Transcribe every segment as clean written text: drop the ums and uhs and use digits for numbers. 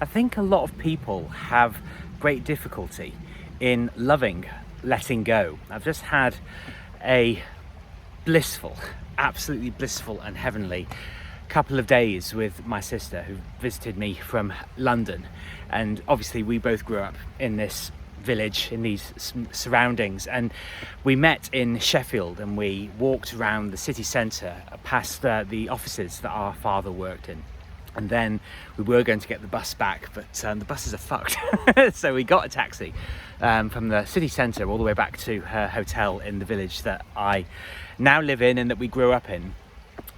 I think a lot of people have great difficulty in loving letting go. I've just had a blissful, absolutely blissful and heavenly couple of days with my sister, who visited me from London. And obviously we both grew up in this village, in these surroundings, and we met in Sheffield, and we walked around the city centre past the offices that our father worked in. And then we were going to get the bus back, but the buses are fucked. So we got a taxi from the city centre all the way back to her hotel in the village that I now live in and that we grew up in.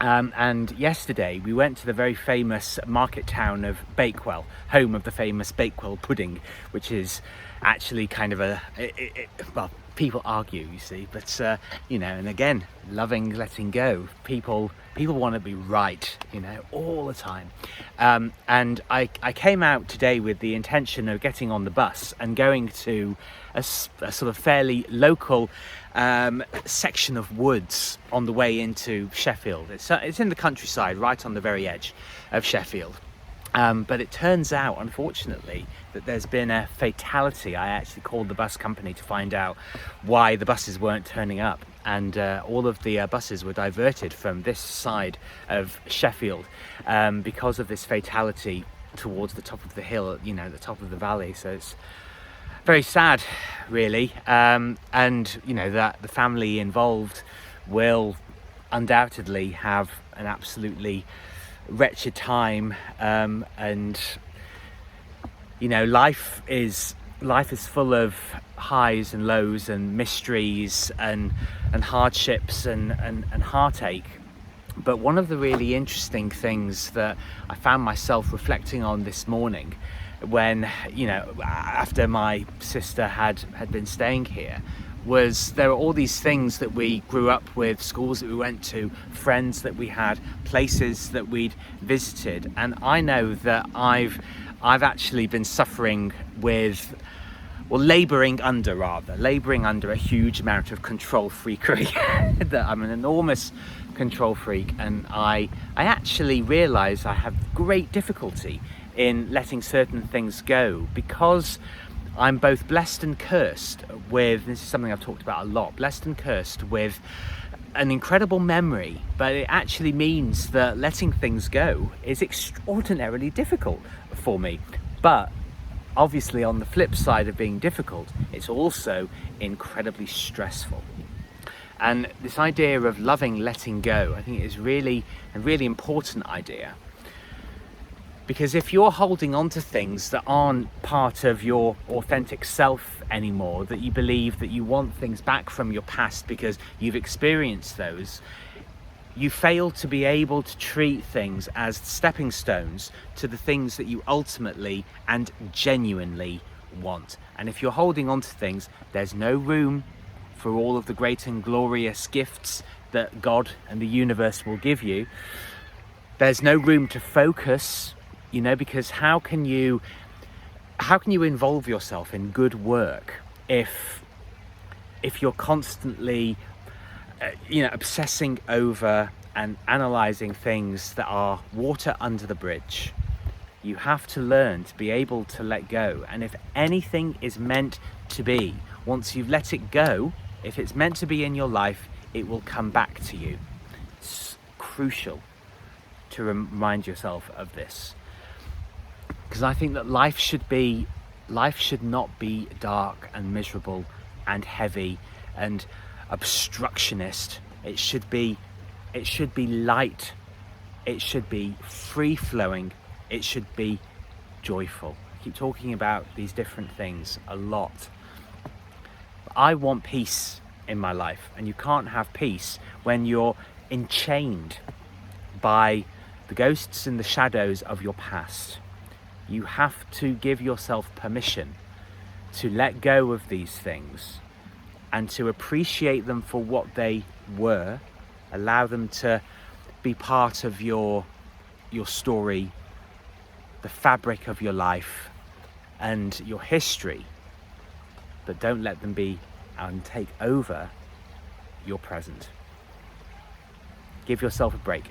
And yesterday we went to the very famous market town of Bakewell, home of the famous Bakewell pudding, which is actually kind of well, people argue, you see, but and again, letting go. People want to be right, all the time. And I came out today with the intention of getting on the bus and going to a sort of fairly local section of woods on the way into Sheffield. It's in the countryside, right on the very edge of Sheffield. But it turns out, unfortunately, that there's been a fatality. I actually called the bus company to find out why the buses weren't turning up, and all of the buses were diverted from this side of Sheffield because of this fatality towards the top of the hill, the top of the valley. So it's very sad, really, and that the family involved will undoubtedly have an absolutely wretched time, and life is full of highs and lows and mysteries and hardships and heartache. But one of the really interesting things that I found myself reflecting on this morning, when after my sister had been staying here, was there were all these things that we grew up with, schools that we went to, friends that we had, places that we'd visited. And I know that I've actually been suffering with, labouring under a huge amount of control freakery. That I'm an enormous control freak, and I actually realise I have great difficulty in letting certain things go, because I'm both blessed and cursed with, this is something I've talked about a lot, blessed and cursed with an incredible memory, but it actually means that letting things go is extraordinarily difficult for me. But obviously, on the flip side of being difficult, it's also incredibly stressful. And this idea of letting go, I think is really a really important idea. Because if you're holding on to things that aren't part of your authentic self anymore, that you believe that you want things back from your past because you've experienced those, you fail to be able to treat things as stepping stones to the things that you ultimately and genuinely want. And if you're holding on to things, there's no room for all of the great and glorious gifts that God and the universe will give you. There's no room to focus, because how can you involve yourself in good work if you're constantly obsessing over and analysing things that are water under the bridge? You have to learn to be able to let go. And if anything is meant to be, once you've let it go, if it's meant to be in your life, it will come back to you. It's crucial to remind yourself of this, because I think that life should not be dark and miserable and heavy and obstructionist. It should be light. It should be free-flowing. It should be joyful. I keep talking about these different things a lot. But I want peace in my life, and you can't have peace when you're enchained by the ghosts and the shadows of your past. You have to give yourself permission to let go of these things and to appreciate them for what they were. Allow them to be part of your story, the fabric of your life and your history, but don't let them be and take over your present. Give yourself a break.